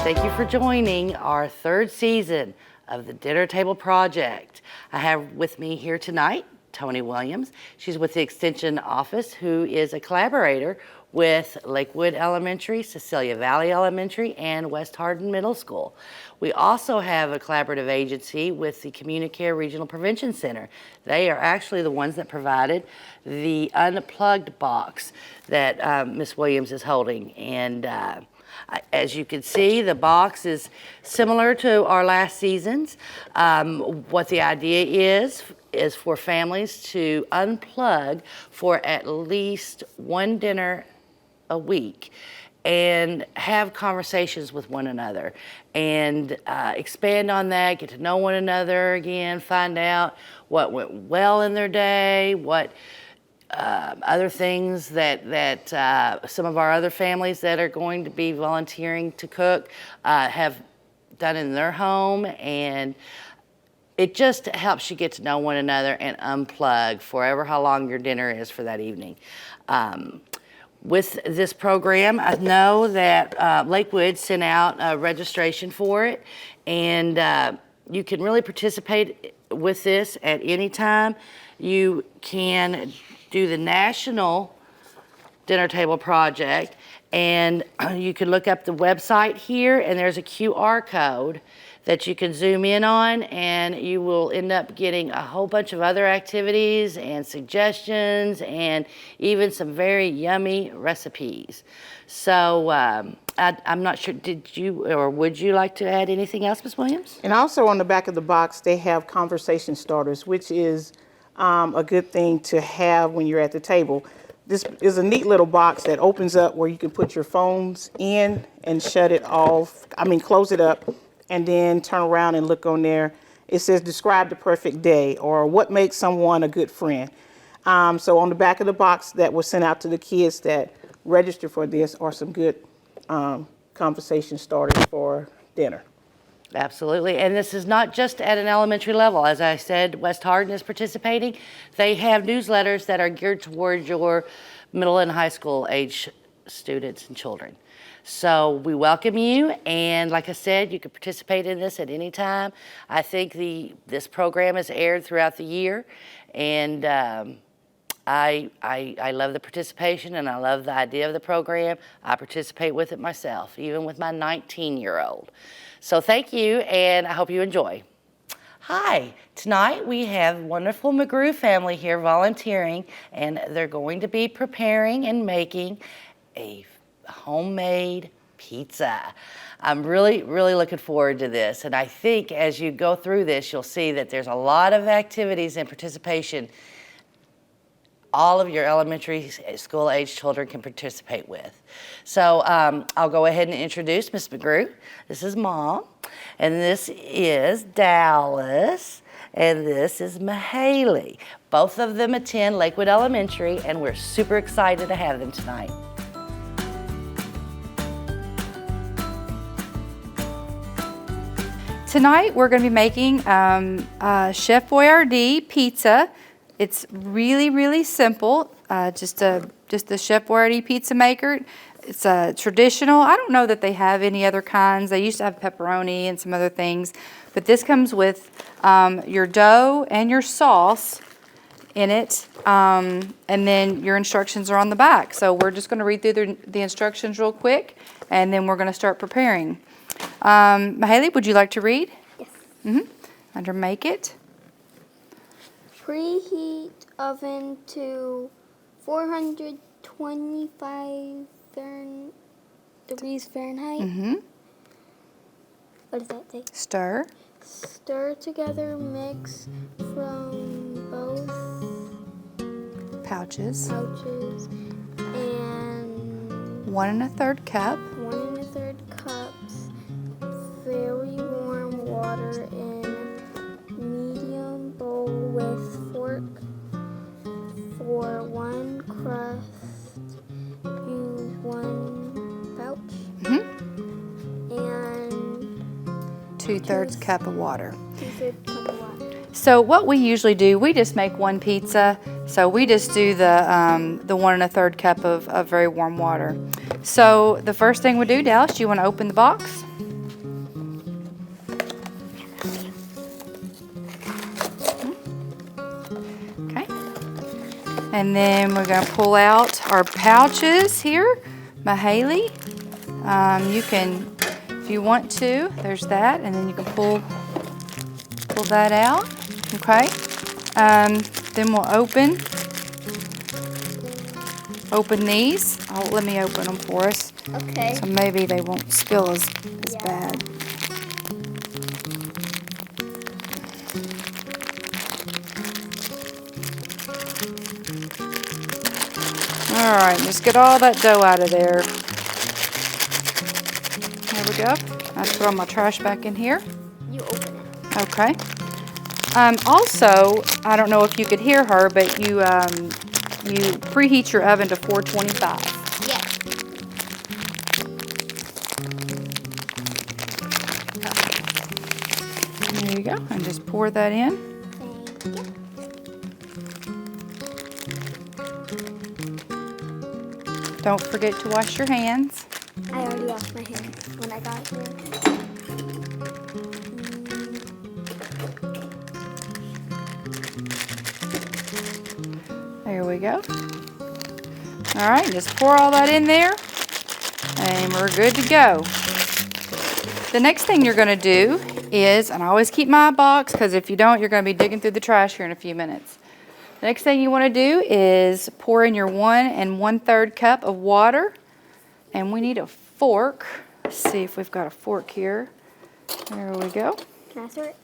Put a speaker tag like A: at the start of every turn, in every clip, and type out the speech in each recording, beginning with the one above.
A: thank you for joining our third season of the Dinner Table Project. I have with me here tonight Tony Williams. She's with the Extension Office, who is a collaborator with Lakewood Elementary, Cecilia Valley Elementary, and West Hardin Middle School. We also have a collaborative agency with the Communicare Regional Prevention Center. They are actually the ones that provided the unplugged box that Ms. Williams is holding. And as you can see, the box is similar to our last season's. What the idea is for families to unplug for at least one dinner a week and have conversations with one another and expand on that, get to know one another again, find out what went well in their day, what other things that some of our other families that are going to be volunteering to cook have done in their home. And it just helps you get to know one another and unplug forever how long your dinner is for that evening. With this program, I know that Lakewood sent out a registration for it, and you can really participate with this at any time. You can do the National Dinner Table Project, and you can look up the website here, and there's a QR code that you can zoom in on, and you will end up getting a whole bunch of other activities and suggestions and even some very yummy recipes. So I'm not sure, did you or would you like to add anything else, Ms. Williams?
B: And also on the back of the box, they have conversation starters, which is a good thing to have when you're at the table. This is a neat little box that opens up where you can put your phones in and shut it off. Close it up, and then turn around and look on there. It says, describe the perfect day, or what makes someone a good friend. So on the back of the box that was sent out to the kids that register for this are some good conversation starters for dinner.
A: Absolutely, and this is not just at an elementary level. As I said, West Hardin is participating. They have newsletters that are geared towards your middle and high school age students and children. So we welcome you, and like I said, you can participate in this at any time. I think this program is aired throughout the year, and I love the participation, and I love the idea of the program. I participate with it myself, even with my 19-year-old. So thank you, and I hope you enjoy. Hi, tonight we have wonderful McGrew family here volunteering, and they're going to be preparing and making a homemade pizza. I'm really looking forward to this, and I think as you go through this, you'll see that there's a lot of activities and participation all of your elementary school age children can participate with. So I'll go ahead and introduce Ms. McGrew. This is Mom, and this is Dallas, and this is Mahaley. Both of them attend Lakewood Elementary, and we're super excited to have them tonight.
C: Tonight we're going to be making Chef Boyardee pizza. It's really simple. Just the Chef Boyardee pizza maker. It's traditional. I don't know that they have any other kinds. They used to have pepperoni and some other things, but this comes with your dough and your sauce in it, and then your instructions are on the back. So we're just going to read through the instructions real quick, and then we're going to start preparing. Mahaley, would you like to read?
D: Yes.
C: Under make it.
D: Preheat oven to 425 degrees Fahrenheit. What does that say?
C: Stir.
D: Stir together mix from both
C: Pouches.
D: And
C: 1 1/3 cup.
D: 1 1/3 cups very warm water in medium bowl with fork. For 1 crust, use 1 pouch. And
C: 2/3 cup of water.
D: 2/3 cup of water.
C: So what we usually do, we just make one pizza. So we just do the 1 1/3 cup of very warm water. So the first thing we do, Dallas, do you want to open the box? And then we're gonna pull out our pouches here, Mahaley. You can, if you want to, there's that, and then you can pull that out, okay? Then we'll open these. Oh, let me open them for us.
D: Okay.
C: So maybe they won't spill as bad. All right, just get all that dough out of there. There we go. I throw my trash back in here.
D: You open it.
C: Okay. Also, I don't know if you could hear her, but you preheat your oven to 425.
D: Yes.
C: There you go, and just pour that in.
D: Thank you.
C: Don't forget to wash your hands.
D: I already washed my hands when I got here.
C: There we go. All right, just pour all that in there, and we're good to go. The next thing you're gonna do is, and I always keep my box, because if you don't, you're gonna be digging through the trash here in a few minutes. The next thing you wanna do is pour in your 1 1/3 cup of water, and we need a fork. Let's see if we've got a fork here. There we go.
D: Can I stir it?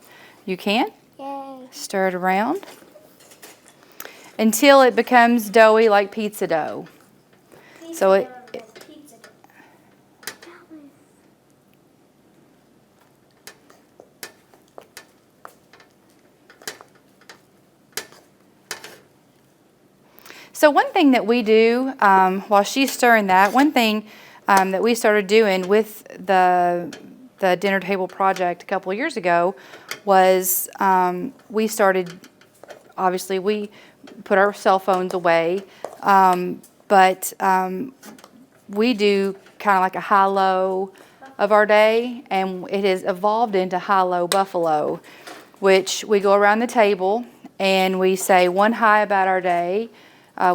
C: You can.
D: Yay.
C: Stir it around until it becomes doughy like pizza dough. So it So one thing that we do while she's stirring that, one thing that we started doing with the dinner table project a couple of years ago was we started, obviously we put our cell phones away, but we do kind of like a high-low of our day, and it has evolved into high-low buffalo, which we go around the table and we say one high about our day,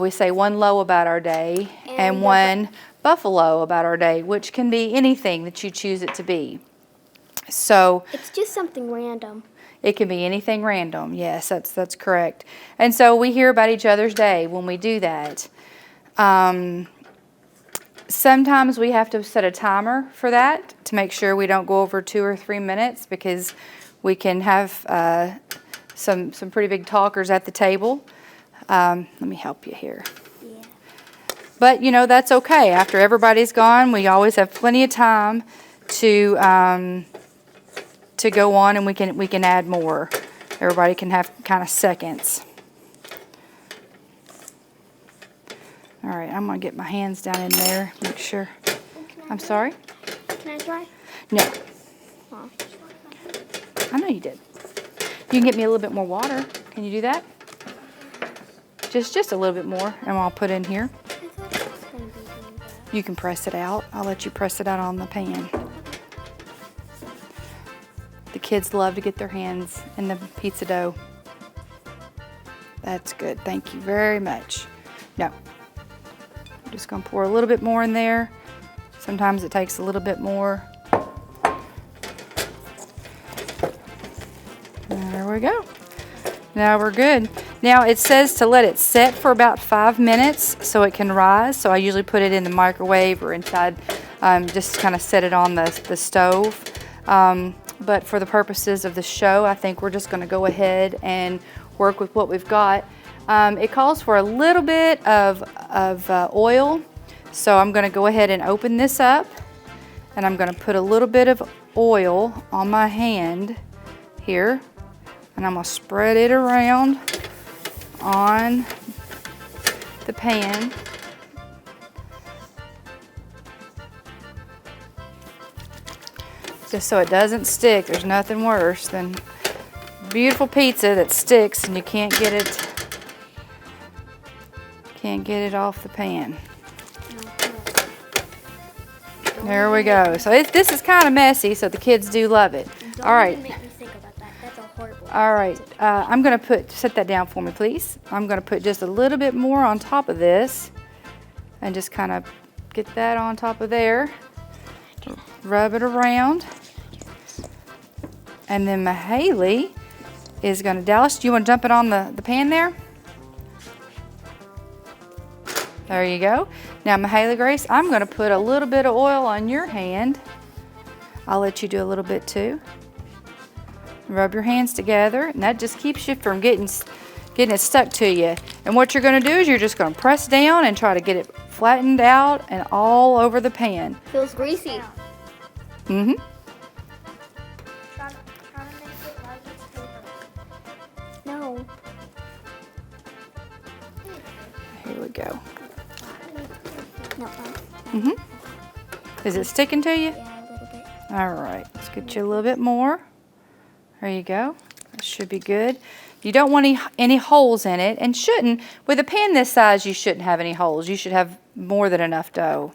C: we say one low about our day, and one buffalo about our day, which can be anything that you choose it to be. So
D: It's just something random.
C: it can be anything random. Yes, that's correct. And so we hear about each other's day when we do that. Sometimes we have to set a timer for that to make sure we don't go over 2 or 3 minutes, because we can have some pretty big talkers at the table. Let me help you here.
D: Yeah.
C: But you know, that's okay. After everybody's gone, we always have plenty of time to go on, and we can add more. Everybody can have kind of seconds. All right, I'm gonna get my hands down in there, make sure. I'm sorry?
D: Can I try?
C: No,
D: Oh.
C: I know you did. You can get me a little bit more water. Can you do that? Just a little bit more, and I'll put in here.
D: I thought it was going to be doing that.
C: You can press it out. I'll let you press it out on the pan. The kids love to get their hands in the pizza dough. That's good. Thank you very much. No. I'm just going to pour a little bit more in there. Sometimes it takes a little bit more. There we go. Now we're good. Now it says to let it set for about 5 minutes so it can rise. So I usually put it in the microwave or inside, just kind of set it on the stove. But for the purposes of the show, I think we're just going to go ahead and work with what we've got. It calls for a little bit of oil. So I'm going to go ahead and open this up, and I'm going to put a little bit of oil on my hand here, and I'm going to spread it around on the pan. Just so it doesn't stick. There's nothing worse than beautiful pizza that sticks and you can't get it off the pan. There we go. So this is kind of messy, so the kids do love it. All right.
D: Don't even make me think about that. That's a horrible.
C: All right, I'm gonna set that down for me, please. I'm gonna put just a little bit more on top of this and just kind of get that on top of there. Rub it around. And then Mahaley is gonna, Dallas, do you wanna dump it on the pan there? There you go. Now Mahaley Grace, I'm gonna put a little bit of oil on your hand. I'll let you do a little bit too. Rub your hands together, and that just keeps you from getting it stuck to you. And what you're gonna do is you're just gonna press down and try to get it flattened out and all over the pan.
D: Feels greasy.
C: Mm-hmm.
D: Try to make it like it's paper. No.
C: Here we go.
D: No.
C: Mm-hmm. Is it sticking to you?
D: Yeah, a little bit.
C: All right, let's get you a little bit more. There you go. That should be good. You don't want any holes in it, and shouldn't. With a pan this size, you shouldn't have any holes. You should have more than enough dough.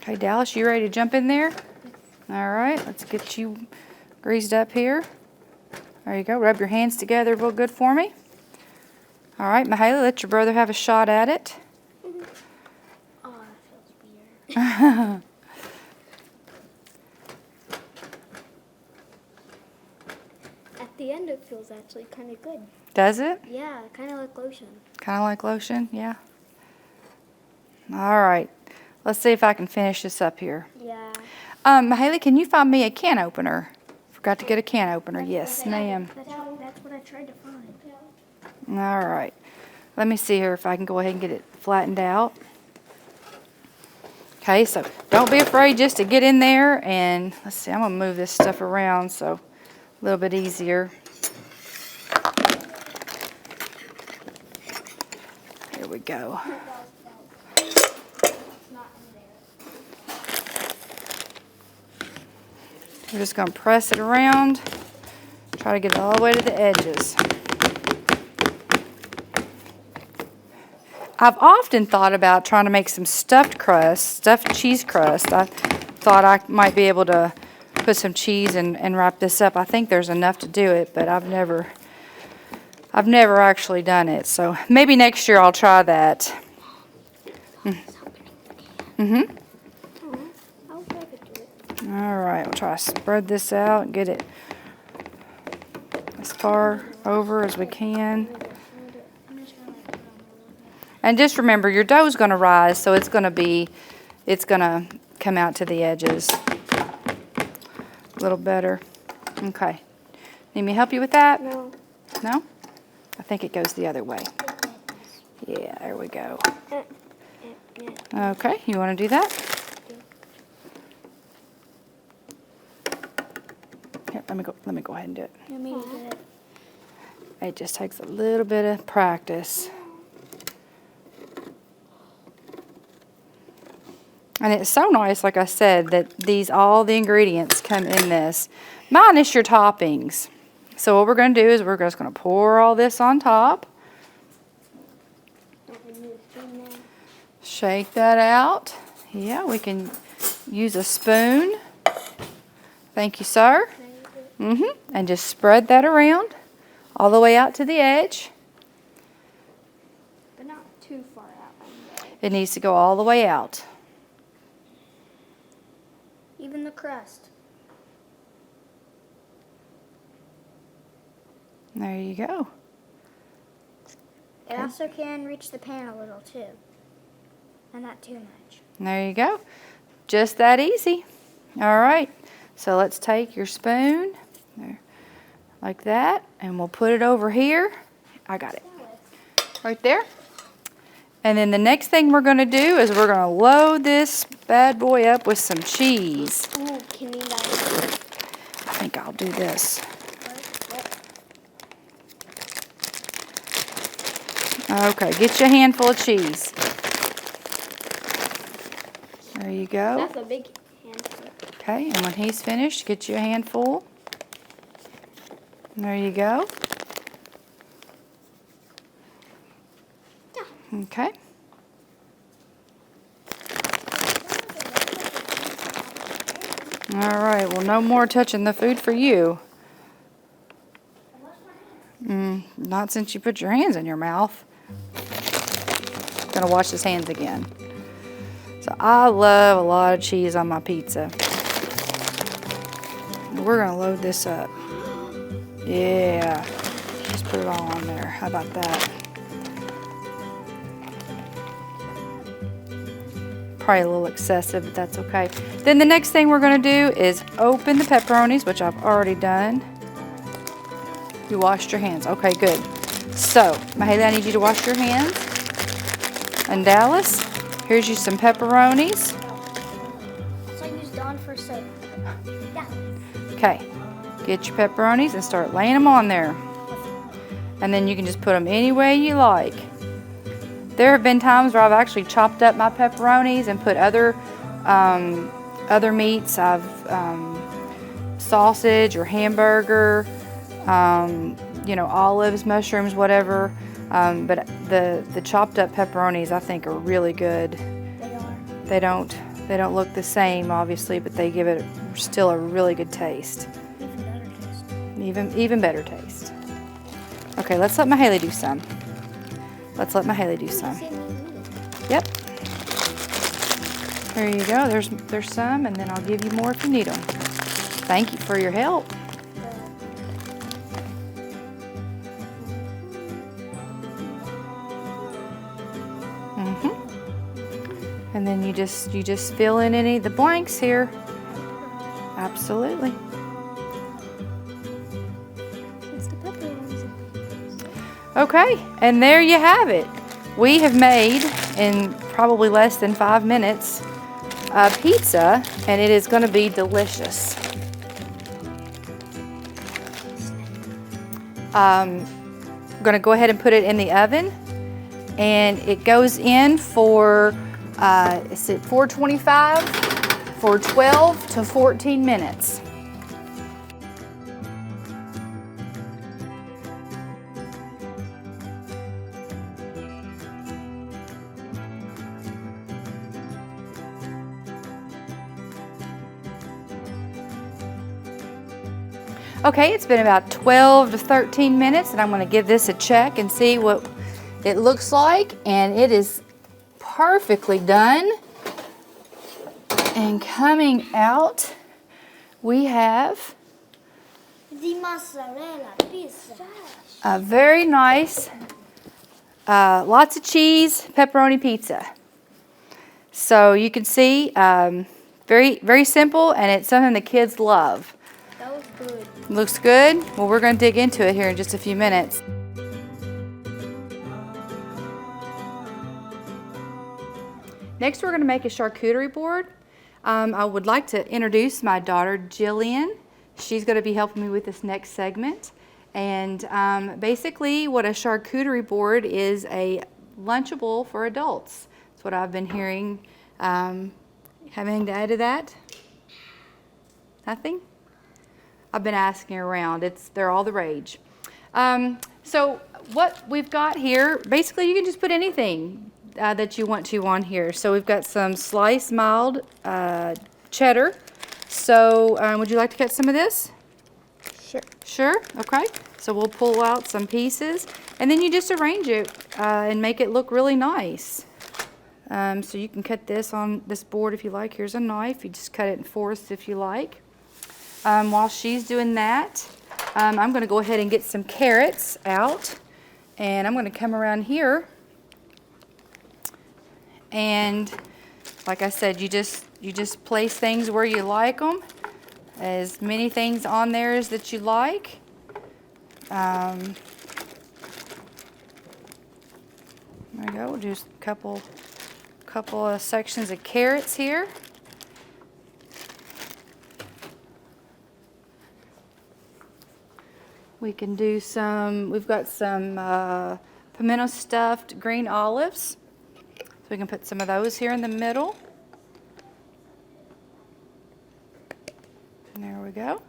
C: Okay, Dallas, you ready to jump in there? All right, let's get you greased up here. There you go. Rub your hands together real good for me. All right, Mahaley, let your brother have a shot at it.
D: Oh, that feels weird. At the end, it feels actually kind of good.
C: Does it?
D: Yeah, kind of like lotion.
C: Kind of like lotion, yeah. All right, let's see if I can finish this up here.
D: Yeah.
C: Mahaley, can you find me a can opener? Forgot to get a can opener. Yes, ma'am.
D: That's what I tried to find.
C: All right. Let me see here if I can go ahead and get it flattened out. Okay, so don't be afraid just to get in there, and let's see, I'm gonna move this stuff around so a little bit easier. Here we go. We're just gonna press it around, try to get it all the way to the edges. I've often thought about trying to make some stuffed cheese crust. I thought I might be able to put some cheese and wrap this up. I think there's enough to do it, but I've never actually done it. So maybe next year I'll try that. Mm-hmm. All right, we'll try to spread this out and get it as far over as we can. And just remember, your dough's going to rise, so it's going to come out to the edges a little better. Okay. Need me to help you with that?
D: No.
C: No? I think it goes the other way. Yeah, there we go. Okay, you want to do that? Here, let me go ahead and do it.
D: You want me to do it?
C: It just takes a little bit of practice. And it's so nice, like I said, that all the ingredients come in this, minus your toppings. So what we're going to do is we're just going to pour all this on top. Shake that out. Yeah, we can use a spoon. Thank you, sir. And just spread that around all the way out to the edge.
D: But not too far out.
C: It needs to go all the way out.
D: Even the crust.
C: There you go.
D: It also can reach the pan a little too. And not too much.
C: There you go. Just that easy. All right. So let's take your spoon, there, like that, and we'll put it over here. I got it. Right there. And then the next thing we're going to do is we're going to load this bad boy up with some cheese.
D: Ooh, can we
C: I think I'll do this. Okay, get you a handful of cheese. There you go.
D: That's a big handful.
C: Okay, and when he's finished, get you a handful. There you go. Okay. All right, well, no more touching the food for you. Not since you put your hands in your mouth. Gonna wash his hands again. So I love a lot of cheese on my pizza. We're gonna load this up. Yeah, just put it all on there. How about that? Probably a little excessive, but that's okay. Then the next thing we're gonna do is open the pepperonis, which I've already done. You washed your hands, okay, good. So, Mahalia, I need you to wash your hands. And Dallas, here's you some pepperonis.
D: So I use Dawn for soap. Yeah.
C: Okay, get your pepperonis and start laying them on there. And then you can just put them any way you like. There have been times where I've actually chopped up my pepperonis and put other meats. I've sausage or hamburger, you know, olives, mushrooms, whatever. But the chopped up pepperonis I think are really good.
D: They are.
C: They don't look the same, obviously, but they give it still a really good taste.
D: Even better taste.
C: Even better taste. Okay, let's let Mahalia do some. Let's let Mahalia do some. Yep. There you go. There's some, and then I'll give you more if you need them. Thank you for your help. And then you just fill in any of the blanks here. Absolutely.
D: It's the pepperonis.
C: Okay, and there you have it. We have made, in probably less than 5 minutes, a pizza, and it is going to be delicious. I'm going to go ahead and put it in the oven, and it goes in for, is it 425 for 12 to 14 minutes. Okay, it's been about 12 to 13 minutes, and I'm going to give this a check and see what it looks like, and it is perfectly done. And coming out, we have
D: The mozzarella pizza.
C: a very nice, lots of cheese, pepperoni pizza. So you can see, very, very simple, and it's something the kids love.
D: That was good.
C: Looks good? Well, we're going to dig into it here in just a few minutes. Next, we're going to make a charcuterie board. I would like to introduce my daughter, Jillian. She's going to be helping me with this next segment. And basically, what a charcuterie board is a Lunchable for adults. That's what I've been hearing. Have anything to add to that? Nothing? I've been asking around. They're all the rage. So what we've got here, basically you can just put anything that you want to on here. So we've got some sliced mild cheddar. So would you like to cut some of this?
B: Sure.
C: Sure, okay. So we'll pull out some pieces, and then you just arrange it and make it look really nice. So you can cut this on this board if you like. Here's a knife. You just cut it in fourths if you like. While she's doing that, I'm going to go ahead and get some carrots out, and I'm going to come around here, and like I said, you just place things where you like them, as many things on there as that you like. There we go. We'll do a couple of sections of carrots here. We can do we've got some pimento stuffed green olives. So we can put some of those here in the middle. And there we go.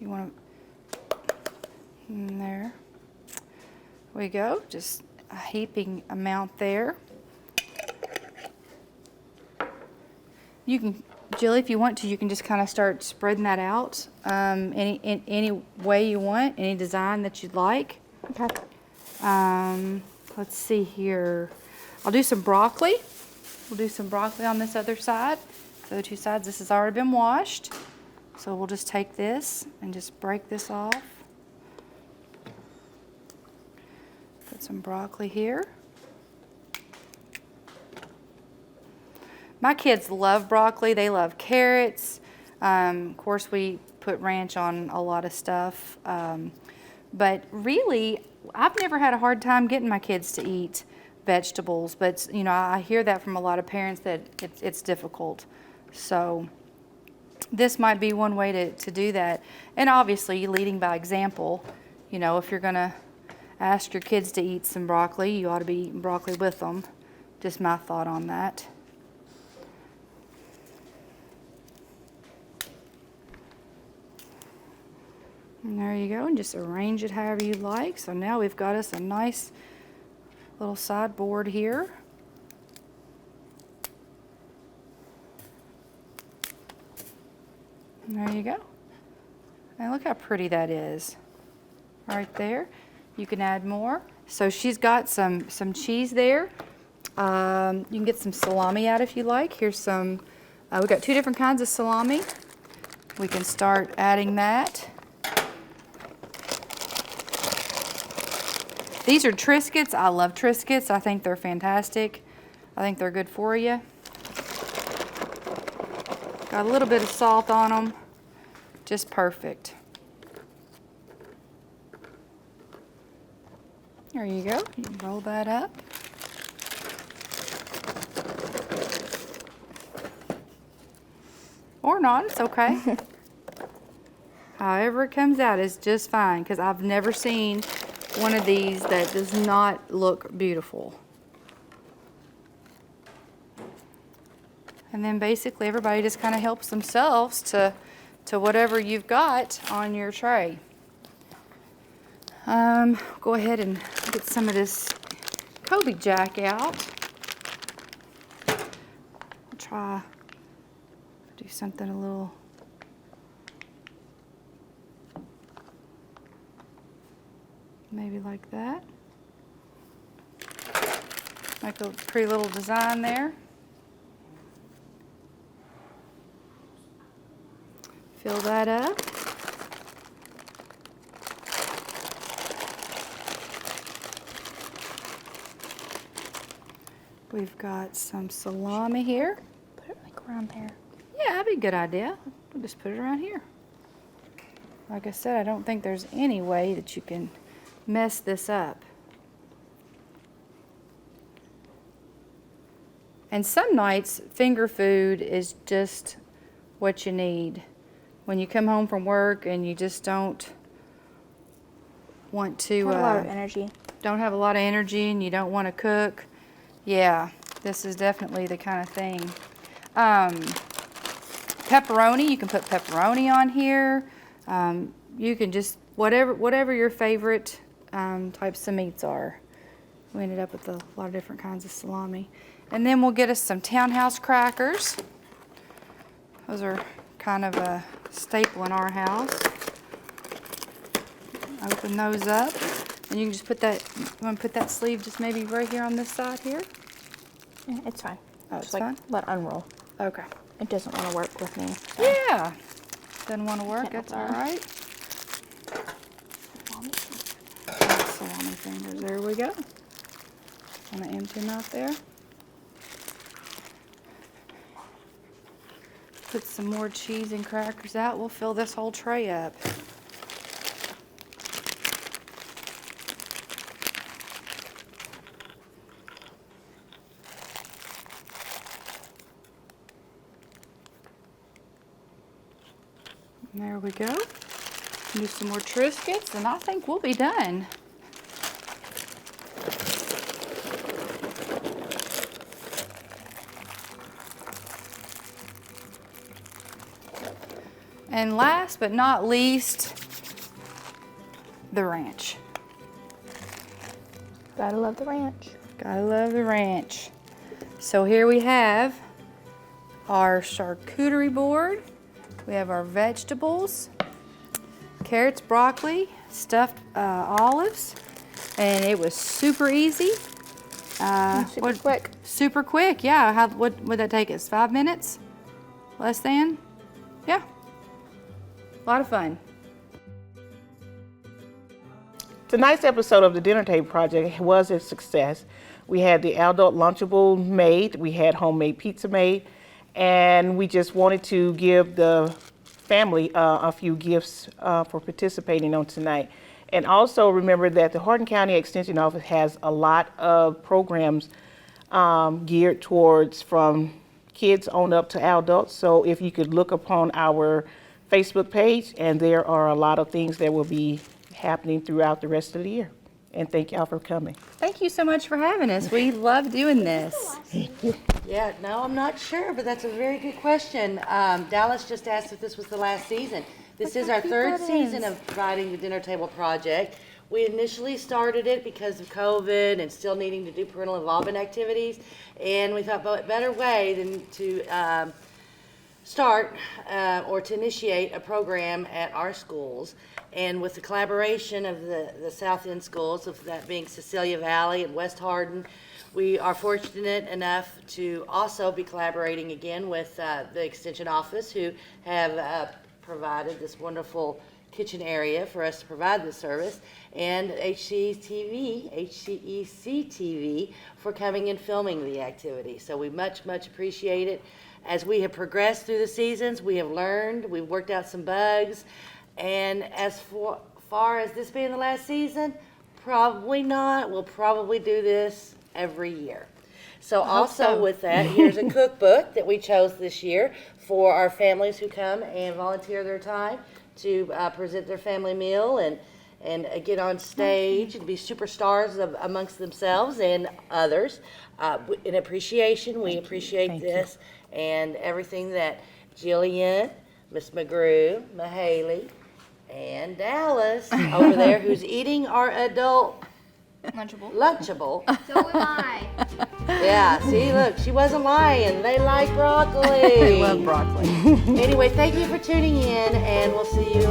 C: You want to, there we go. Just a heaping amount there. You can Jill, if you want to, you can just kind of start spreading that out any way you want, any design that you'd like.
E: Okay.
C: Let's see here. I'll do some broccoli. We'll do some broccoli on this other side. The other two sides, this has already been washed. So we'll just take this and just break this off. Put some broccoli here. My kids love broccoli. They love carrots. Of course, we put ranch on a lot of stuff. But really, I've never had a hard time getting my kids to eat vegetables. But, you know, I hear that from a lot of parents that it's difficult. So this might be one way to do that. And obviously, leading by example. You know, if you're going to ask your kids to eat some broccoli, you ought to be eating broccoli with them. Just my thought on that. And there you go, and just arrange it however you like. So now we've got us a nice little sideboard here. And there you go. And look how pretty that is. Right there. You can add more. So she's got some cheese there. You can get some salami out if you like. Here's some, we've got 2 different kinds of salami. We can start adding that. These are Triscuits. I love Triscuits. I think they're fantastic. I think they're good for you. Got a little bit of salt on them. Just perfect. There you go. You can roll that up. Or not, it's okay. However it comes out is just fine, because I've never seen one of these that does not look beautiful. And then basically everybody just kind of helps themselves to whatever you've got on your tray. Go ahead and get some of this Kobe Jack out. I'll try do something a little maybe like that. Make a pretty little design there. Fill that up. We've got some salami here.
E: Put it like around there.
C: Yeah, that'd be a good idea. We'll just put it around here. Like I said, I don't think there's any way that you can mess this up. And some nights, finger food is just what you need. When you come home from work and you just don't want to...
E: Have a lot of energy.
C: Don't have a lot of energy and you don't want to cook. Yeah, this is definitely the kind of thing. Pepperoni, you can put pepperoni on here. You can just, whatever your favorite types of meats are. We ended up with a lot of different kinds of salami. And then we'll get us some Townhouse crackers. Those are kind of a staple in our house. Open those up. And you can just put that, you want to put that sleeve just maybe right here on this side here?
E: Yeah, it's fine.
C: Oh, it's
E: Just like
C: fine?
E: let unroll.
C: Okay.
E: It doesn't want to work with me. So.
C: Yeah. Doesn't want to work,
E: Yeah,
C: that's
E: well.
C: all right. Salami fingers, there we go. Want to empty them out there. Put some more cheese and crackers out. We'll fill this whole tray up. And there we go. Do some more Triscuits, and I think we'll be done. And last but not least, the ranch.
E: Gotta love the ranch.
C: Gotta love the ranch. So here we have our charcuterie board. We have our vegetables, carrots, broccoli, stuffed olives, and it was super easy.
E: Super quick.
C: Super quick, yeah. What would that take us? 5 minutes? Less than? Yeah. A lot of fun.
B: Tonight's episode of the Dinner Table Project was a success. We had the adult Lunchable made, we had homemade pizza made, and we just wanted to give the family a few gifts for participating on tonight. And also remember that the Hardin County Extension Office has a lot of programs geared towards from kids on up to adults. So if you could look upon our Facebook page, and there are a lot of things that will be happening throughout the rest of the year. And thank y'all for coming.
C: Thank you so much for having us. We love doing this.
A: Yeah, no, I'm not sure, but that's a very good question. Dallas just asked if this was the last season. This is our third season of providing the Dinner Table Project. We initially started it because of COVID and still needing to do parental involvement activities, and we thought what better way than to start or to initiate a program at our schools. And with the collaboration of the South End schools, of that being Cecilia Valley and West Hardin, we are fortunate enough to also be collaborating again with the Extension Office, who have provided this wonderful kitchen area for us to provide this service, and HCEC-TV for coming and filming the activity. So we much appreciate it. As we have progressed through the seasons, we have learned, we've worked out some bugs, and as far as this being the last season, probably not. We'll probably do this every year. So also with that, here's a cookbook that we chose this year for our families who come and volunteer their time to present their family meal and get on stage and be superstars amongst themselves and others. In appreciation, we appreciate this and everything that Jillian, Miss McGrew, Mahaley, and Dallas over there, who's eating our adult Lunchable.
D: So am I.
A: Yeah, see, look, she wasn't lying. They like broccoli.
C: I love broccoli.
A: Anyway, thank you for tuning in, and we'll see you